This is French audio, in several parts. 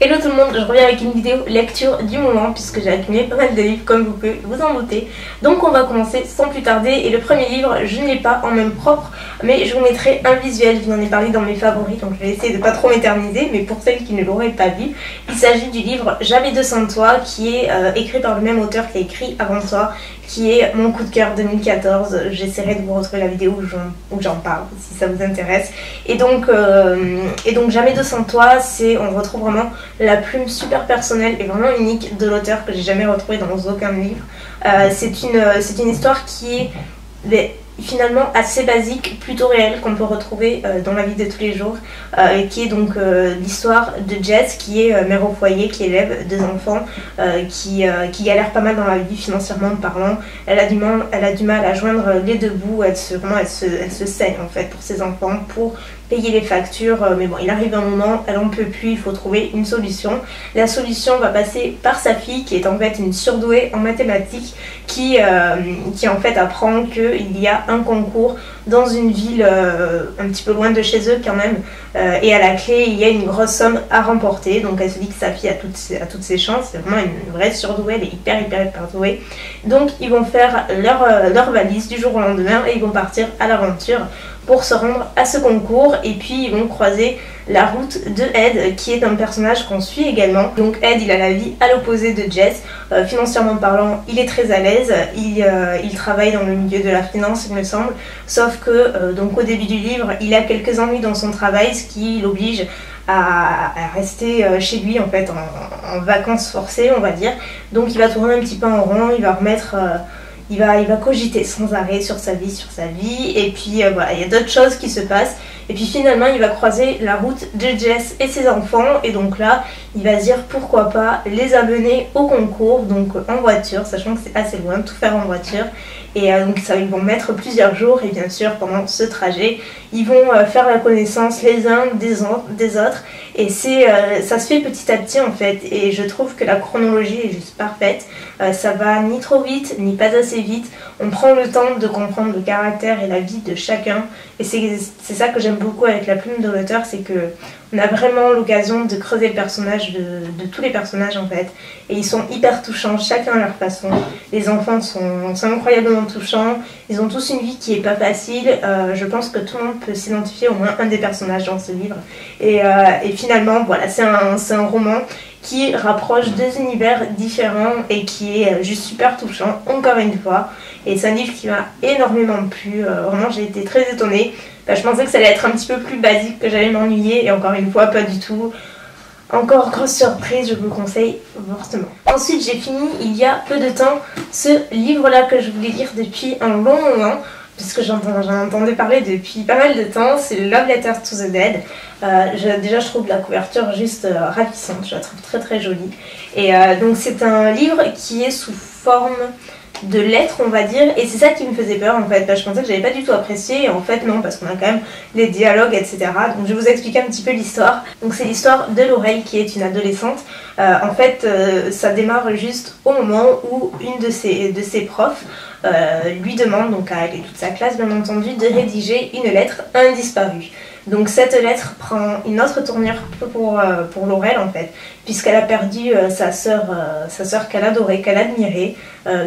Hello tout le monde, je reviens avec une vidéo lecture du moment puisque j'ai accumulé pas mal de livres comme vous pouvez vous en douter. Donc on va commencer sans plus tarder et le premier livre je ne l'ai pas en même propre mais je vous mettrai un visuel, je vous en ai parlé dans mes favoris donc je vais essayer de pas trop m'éterniser mais pour celles qui ne l'auraient pas vu, il s'agit du livre Jamais de sans toi qui est écrit par le même auteur qui a écrit Avant toi, qui est mon coup de cœur 2014. J'essaierai de vous retrouver la vidéo où j'en parle si ça vous intéresse. Et donc Jamais de sans toi, on retrouve vraiment la plume super personnelle et vraiment unique de l'auteur que j'ai jamais retrouvée dans aucun livre. C'est une histoire qui est finalement assez basique, plutôt réelle, qu'on peut retrouver dans la vie de tous les jours, qui est donc l'histoire de Jess, qui est mère au foyer, qui élève deux enfants, qui galère pas mal dans la vie financièrement parlant. Elle a du mal à joindre les deux bouts, elle se saigne en fait pour ses enfants, pour payer les factures, mais bon, il arrive un moment, elle en peut plus, il faut trouver une solution. La solution va passer par sa fille qui est en fait une surdouée en mathématiques qui en fait apprend qu'il y a un concours dans une ville un petit peu loin de chez eux quand même, et à la clé il y a une grosse somme à remporter. Donc elle se dit que sa fille a toutes ses chances, c'est vraiment une vraie surdouée, elle est hyper douée. Donc ils vont faire leur valise du jour au lendemain et ils vont partir à l'aventure pour se rendre à ce concours, et puis ils vont croiser la route de Ed qui est un personnage qu'on suit également. Donc Ed, il a la vie à l'opposé de Jess, financièrement parlant il est très à l'aise, il travaille dans le milieu de la finance il me semble, sauf que donc au début du livre il a quelques ennuis dans son travail, ce qui l'oblige à rester chez lui en fait en vacances forcées on va dire. Donc il va tourner un petit peu en rond, il va remettre il va cogiter sans arrêt sur sa vie, et puis voilà, il y a d'autres choses qui se passent, et puis finalement il va croiser la route de Jess et ses enfants, et donc là il va se dire pourquoi pas les amener au concours, donc en voiture, sachant que c'est assez loin, tout faire en voiture, et donc ils vont mettre plusieurs jours, et bien sûr pendant ce trajet ils vont faire la connaissance les uns des autres, et ça se fait petit à petit en fait, et je trouve que la chronologie est juste parfaite. Ça va ni trop vite ni pas assez vite, on prend le temps de comprendre le caractère et la vie de chacun, et c'est ça que j'aime beaucoup avec la plume de l'auteur, c'est que on a vraiment l'occasion de creuser le personnage de tous les personnages en fait, et ils sont hyper touchants, chacun à leur façon. Les enfants sont incroyablement touchants, ils ont tous une vie qui est pas facile, je pense que tout le monde peut s'identifier au moins un des personnages dans ce livre, et finalement voilà, c'est un roman qui rapproche deux univers différents et qui est juste super touchant, encore une fois. Et c'est un livre qui m'a énormément plu, vraiment j'ai été très étonnée. Je pensais que ça allait être un petit peu plus basique, que j'allais m'ennuyer, et encore une fois pas du tout. Encore grosse surprise, je vous le conseille fortement. Ensuite j'ai fini il y a peu de temps ce livre là que je voulais lire depuis un long moment, puisque j'en entendais parler depuis pas mal de temps, c'est Love Letter to the Dead. Déjà je trouve la couverture juste ravissante, je la trouve très jolie. Et donc c'est un livre qui est sous forme de lettres on va dire, et c'est ça qui me faisait peur en fait. Je pensais que j'avais pas du tout apprécié, et en fait non, parce qu'on a quand même les dialogues etc. Donc je vais vous expliquer un petit peu l'histoire. Donc c'est l'histoire de Laurel qui est une adolescente. En fait ça démarre juste au moment où une de ses profs lui demande, donc à elle et toute sa classe bien entendu, de rédiger une lettre à un disparu. Donc cette lettre prend une autre tournure pour Laurel en fait, puisqu'elle a perdu sa sœur qu'elle adorait, qu'elle admirait,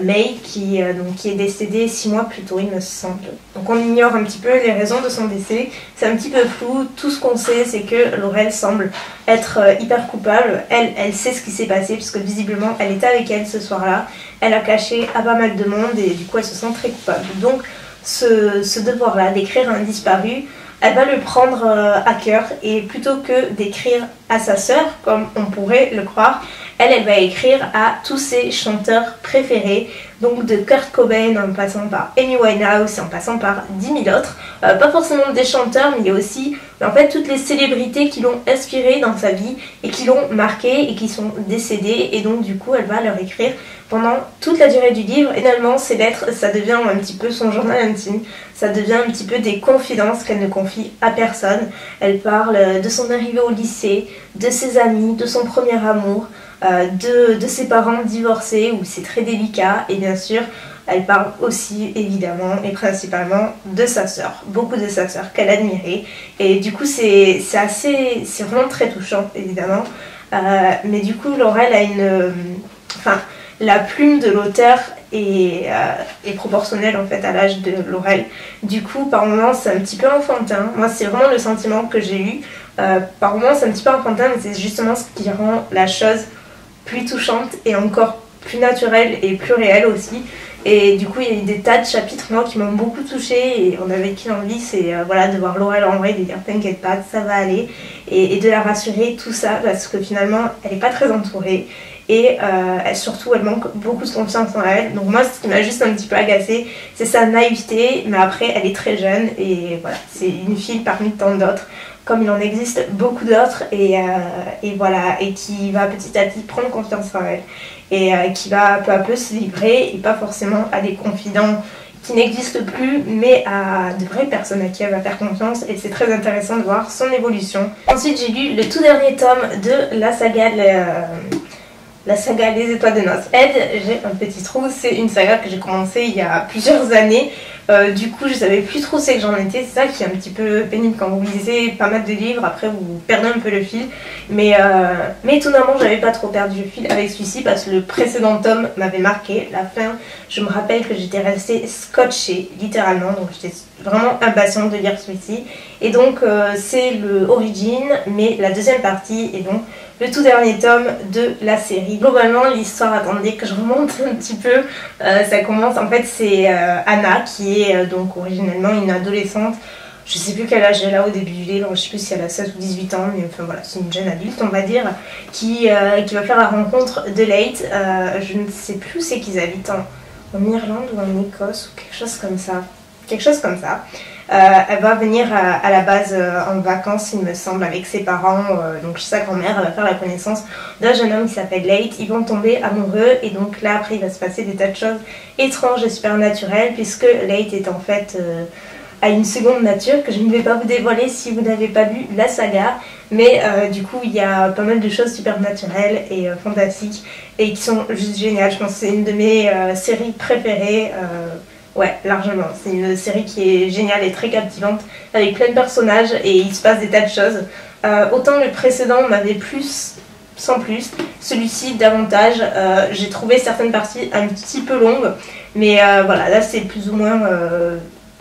May, qui est décédée 6 mois plus tôt il me semble. Donc on ignore un petit peu les raisons de son décès, c'est un petit peu flou. Tout ce qu'on sait c'est que Laurel semble être hyper coupable. Elle sait ce qui s'est passé puisque visiblement elle était avec elle ce soir-là, elle a caché à pas mal de monde et du coup elle se sent très coupable. Donc ce devoir-là d'écrire un disparu, elle va le prendre à cœur, et plutôt que d'écrire à sa sœur, comme on pourrait le croire, elle va écrire à tous ses chanteurs préférés, donc de Kurt Cobain en passant par Amy Winehouse, en passant par 10 000 autres, pas forcément des chanteurs, mais il y a aussi en fait toutes les célébrités qui l'ont inspiré dans sa vie et qui l'ont marqué et qui sont décédées, et donc du coup elle va leur écrire pendant toute la durée du livre. Et finalement ces lettres, ça devient un petit peu son journal intime, ça devient un petit peu des confidences qu'elle ne confie à personne. Elle parle de son arrivée au lycée, de ses amis, de son premier amour, de ses parents divorcés où c'est très délicat, et bien sûr elle parle aussi évidemment et principalement de sa sœur, beaucoup de sa sœur qu'elle admirait, et du coup c'est vraiment très touchant évidemment. mais du coup Laurel a enfin la plume de l'auteur est proportionnelle en fait à l'âge de Laurel. Du coup par moments c'est un petit peu enfantin, moi c'est vraiment le sentiment que j'ai eu. Par moments c'est un petit peu enfantin, mais c'est justement ce qui rend la chose plus touchante et encore plus naturelle et plus réelle aussi. Et du coup il y a eu des tas de chapitres moi qui m'ont beaucoup touchée et on avait qu'une envie, c'est voilà, de voir Laurel en vrai, de dire t'inquiète pas, ça va aller, et de la rassurer, tout ça, parce que finalement elle n'est pas très entourée et surtout elle manque beaucoup de confiance en elle. Donc moi ce qui m'a juste un petit peu agacée c'est sa naïveté, mais après elle est très jeune et voilà, c'est une fille parmi tant d'autres, comme il en existe beaucoup d'autres, et voilà, et qui va petit à petit prendre confiance en elle et qui va peu à peu se livrer, et pas forcément à des confidents qui n'existent plus, mais à de vraies personnes à qui elle va faire confiance, et c'est très intéressant de voir son évolution. Ensuite j'ai lu le tout dernier tome de la saga Les Étoiles de Noces. J'ai un petit trou, c'est une saga que j'ai commencé il y a plusieurs années. Du coup je savais plus trop c'est que j'en étais, c'est ça qui est un petit peu pénible quand vous lisez pas mal de livres, après vous perdez un peu le fil, mais étonnamment j'avais pas trop perdu le fil avec celui-ci, parce que le précédent tome m'avait marqué, la fin, je me rappelle que j'étais restée scotchée littéralement, donc j'étais vraiment impatiente de lire celui-ci, et donc c'est le Origin, mais la deuxième partie, et donc le tout dernier tome de la série. Globalement l'histoire, attendez que je remonte un petit peu, ça commence, en fait c'est Anna qui est donc originellement une adolescente, je sais plus quel âge elle a au début du livre, je sais plus si elle a 16 ou 18 ans, mais enfin voilà, c'est une jeune adulte on va dire, qui va faire la rencontre de Leigh, je ne sais plus où c'est qu'ils habitent, en Irlande ou en Écosse ou quelque chose comme ça. Elle va venir à la base en vacances il me semble avec ses parents, donc chez sa grand-mère. Elle va faire la connaissance d'un jeune homme qui s'appelle Leigh, ils vont tomber amoureux, et donc là après il va se passer des tas de choses étranges et supernaturelles, puisque Leigh est en fait à une seconde nature que je ne vais pas vous dévoiler si vous n'avez pas lu la saga, mais du coup il y a pas mal de choses supernaturelles et fantastiques et qui sont juste géniales. Je pense que c'est une de mes séries préférées. Ouais, largement. C'est une série qui est géniale et très captivante, avec plein de personnages et il se passe des tas de choses. Autant le précédent m'avait plus, sans plus, celui-ci davantage. J'ai trouvé certaines parties un petit peu longues, mais voilà, là c'est plus ou moins...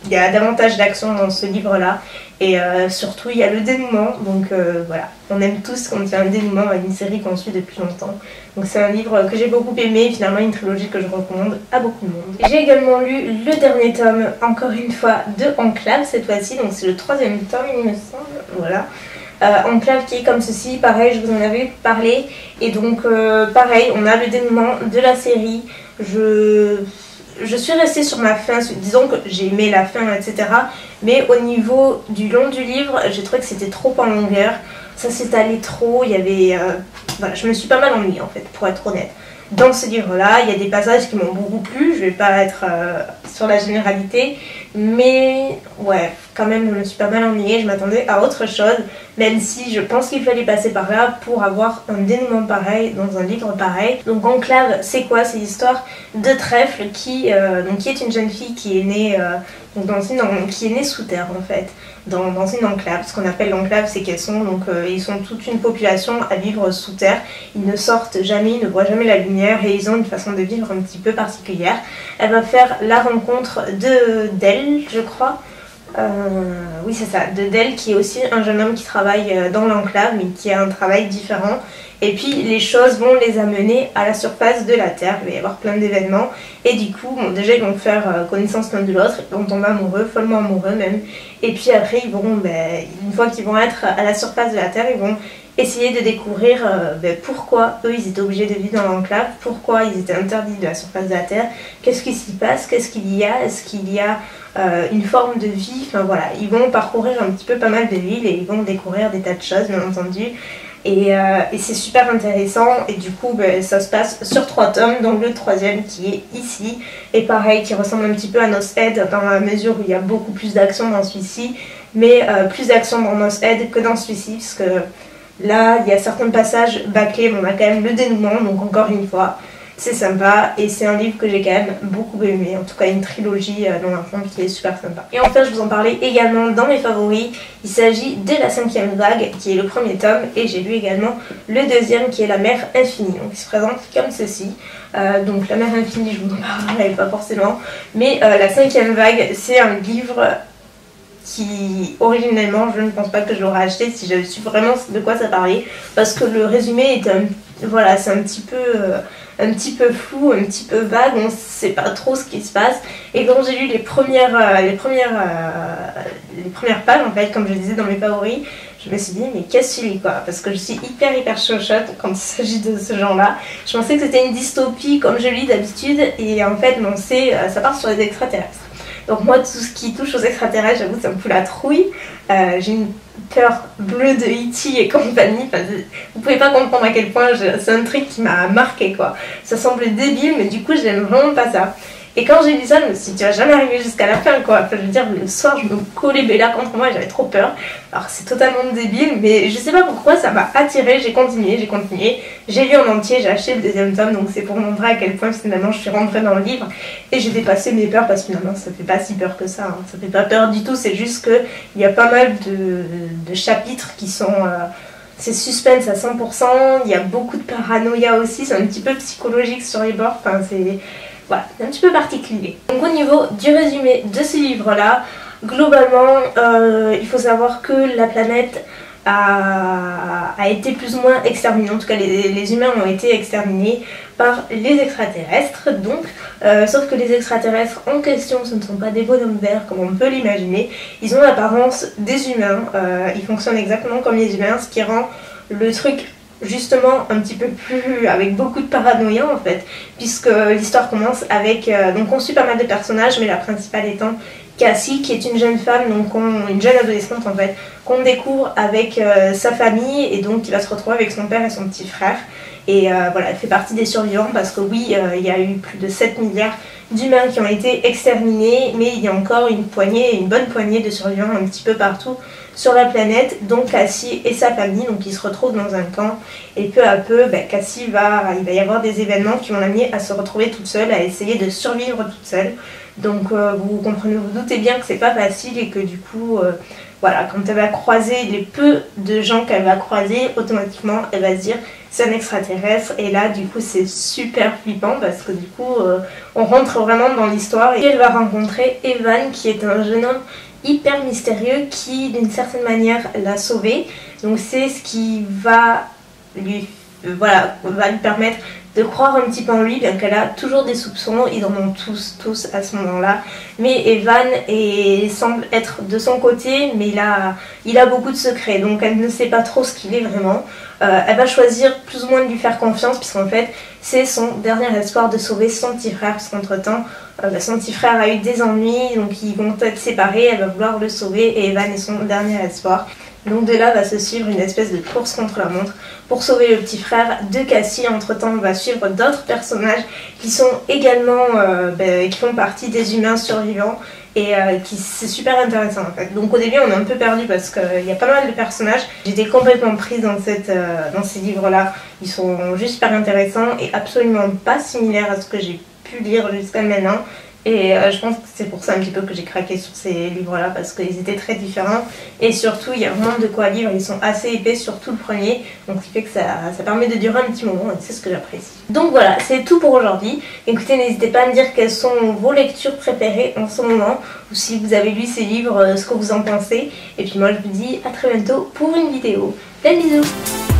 il y a davantage d'action dans ce livre-là, et surtout il y a le dénouement, donc voilà, on aime tous quand il y a un dénouement à une série qu'on suit depuis longtemps. Donc c'est un livre que j'ai beaucoup aimé, finalement une trilogie que je recommande à beaucoup de monde. J'ai également lu le dernier tome, encore une fois, de Enclave cette fois-ci, donc c'est le 3e tome il me semble, voilà. Enclave qui est comme ceci, pareil je vous en avais parlé, et donc pareil on a le dénouement de la série. Je suis restée sur ma fin, disons que j'ai aimé la fin, etc. Mais au niveau du long du livre, j'ai trouvé que c'était trop en longueur. Ça s'étalait trop, il y avait... voilà, je me suis pas mal ennuyée en fait, pour être honnête. Dans ce livre-là, il y a des passages qui m'ont beaucoup plu, je vais pas être sur la généralité, mais ouais, quand même je me suis pas mal ennuyée, je m'attendais à autre chose, même si je pense qu'il fallait passer par là pour avoir un dénouement pareil dans un livre pareil. Donc Enclave, c'est quoi? C'est l'histoire de Trèfle qui est une jeune fille qui est née, qui est née sous terre en fait, dans une enclave. Ce qu'on appelle l'enclave, c'est qu'elles sont ils sont toute une population à vivre sous terre, ils ne sortent jamais, ils ne voient jamais la lumière, et ils ont une façon de vivre un petit peu particulière. Elle va faire la rencontre d'El, je crois. Oui c'est ça, de Del, qui est aussi un jeune homme qui travaille dans l'enclave mais qui a un travail différent, et puis les choses vont les amener à la surface de la terre. Il va y avoir plein d'événements et du coup bon, déjà ils vont faire connaissance l'un de l'autre, ils vont tomber amoureux, follement amoureux même, et puis après ils vont, une fois qu'ils vont être à la surface de la terre, ils vont essayer de découvrir pourquoi eux ils étaient obligés de vivre dans l'enclave, pourquoi ils étaient interdits de la surface de la terre, qu'est-ce qui s'y passe, qu'est-ce qu'il y a, est-ce qu'il y a une forme de vie, enfin voilà, ils vont parcourir un petit peu pas mal de villes et ils vont découvrir des tas de choses bien entendu, et c'est super intéressant, et du coup ça se passe sur 3 tomes, donc le 3e qui est ici, et pareil qui ressemble un petit peu à Nos Head dans la mesure où il y a beaucoup plus d'action dans celui-ci, mais plus d'action dans Nos Head que dans celui-ci, parce que là il y a certains passages bâclés, mais on a quand même le dénouement, donc encore une fois c'est sympa et c'est un livre que j'ai quand même beaucoup aimé, en tout cas une trilogie dans l'ensemble qui est super sympa. Et enfin je vous en parlais également dans mes favoris, il s'agit de La 5e vague qui est le premier tome et j'ai lu également le deuxième qui est La mer infinie, donc il se présente comme ceci. Donc La mer infinie je vous en parlerai pas forcément, mais La 5e vague c'est un livre qui originellement je ne pense pas que je l'aurais acheté si j'avais su vraiment de quoi ça parlait, parce que le résumé est voilà, c'est un petit peu flou, un petit peu vague, on ne sait pas trop ce qui se passe. Et quand j'ai lu les premières pages, en fait, comme je disais dans mes favoris, je me suis dit mais qu'est-ce que c'est quoi, parce que je suis hyper chochotte quand il s'agit de ce genre-là. Je pensais que c'était une dystopie comme je lis d'habitude, et en fait non, ça part sur les extraterrestres. Donc moi tout ce qui touche aux extraterrestres, j'avoue ça me fout la trouille. J'ai une peur bleue de E.T. et compagnie, enfin, vous pouvez pas comprendre à quel point c'est un truc qui m'a marqué quoi. Ça semble débile mais du coup j'aime vraiment pas ça. Et quand j'ai lu ça, je me suis dit tu vas jamais arriver jusqu'à la fin quoi. Enfin, je veux dire, le soir je me collais Bella contre moi et j'avais trop peur. Alors c'est totalement débile mais je sais pas pourquoi ça m'a attirée, j'ai continué. J'ai lu en entier, j'ai acheté le deuxième tome, donc c'est pour montrer à quel point finalement je suis rentrée dans le livre et j'ai dépassé mes peurs, parce que finalement ça fait pas si peur que ça, hein. Ça fait pas peur du tout, c'est juste que il y a pas mal de chapitres qui sont... c'est suspense à 100%, il y a beaucoup de paranoïa aussi, c'est un petit peu psychologique sur les bords, enfin c'est... Voilà, c'est un petit peu particulier. Donc au niveau du résumé de ce livre-là, globalement, il faut savoir que la planète a été plus ou moins exterminée. En tout cas, les humains ont été exterminés par les extraterrestres. Donc, sauf que les extraterrestres en question, ce ne sont pas des bonhommes verts comme on peut l'imaginer. Ils ont l'apparence des humains. Ils fonctionnent exactement comme les humains, ce qui rend le truc justement un petit peu plus, avec beaucoup de paranoïa en fait, puisque l'histoire commence avec, donc on suit pas mal de personnages, mais la principale étant Cassie, qui est une jeune femme, donc une jeune adolescente en fait, qu'on découvre avec sa famille, et donc qui va se retrouver avec son père et son petit frère. Et voilà, elle fait partie des survivants parce que oui, il y a eu plus de 7 milliards d'humains qui ont été exterminés, mais il y a encore une bonne poignée de survivants un petit peu partout sur la planète, donc Cassie et sa famille, donc ils se retrouvent dans un camp, et peu à peu, Cassie il va y avoir des événements qui vont l'amener à se retrouver toute seule, à essayer de survivre toute seule. Donc vous comprenez, vous doutez bien que c'est pas facile, et que du coup, voilà, quand elle va croiser les peu de gens qu'elle va croiser, automatiquement elle va se dire c'est un extraterrestre, et là du coup c'est super flippant parce que du coup on rentre vraiment dans l'histoire, et elle va rencontrer Evan qui est un jeune homme hyper mystérieux qui d'une certaine manière l'a sauvée. Donc c'est ce qui va lui permettre de croire un petit peu en lui, bien qu'elle a toujours des soupçons, ils en ont tous à ce moment-là. Mais Evan semble être de son côté, mais il a beaucoup de secrets, donc elle ne sait pas trop ce qu'il est vraiment. Elle va choisir plus ou moins de lui faire confiance, puisqu'en fait c'est son dernier espoir de sauver son petit frère, parce qu'entre-temps son petit frère a eu des ennuis, donc ils vont être séparés, elle va vouloir le sauver, et Evan est son dernier espoir. Donc de là va se suivre une espèce de course contre la montre pour sauver le petit frère de Cassie. Entre temps on va suivre d'autres personnages qui sont également qui font partie des humains survivants, et c'est super intéressant en fait. Donc au début on est un peu perdu parce qu'il y a pas mal de personnages. J'étais complètement prise dans ces livres là, ils sont juste super intéressants et absolument pas similaires à ce que j'ai pu lire jusqu'à maintenant. Et je pense que c'est pour ça un petit peu que j'ai craqué sur ces livres-là, parce qu'ils étaient très différents. Et surtout, il y a vraiment de quoi lire, ils sont assez épais, surtout le premier. Donc ce qui fait que ça permet de durer un petit moment, et c'est ce que j'apprécie. Donc voilà, c'est tout pour aujourd'hui. Écoutez, n'hésitez pas à me dire quelles sont vos lectures préférées en ce moment, ou si vous avez lu ces livres, ce que vous en pensez. Et puis moi je vous dis à très bientôt pour une vidéo. Plein de bisous!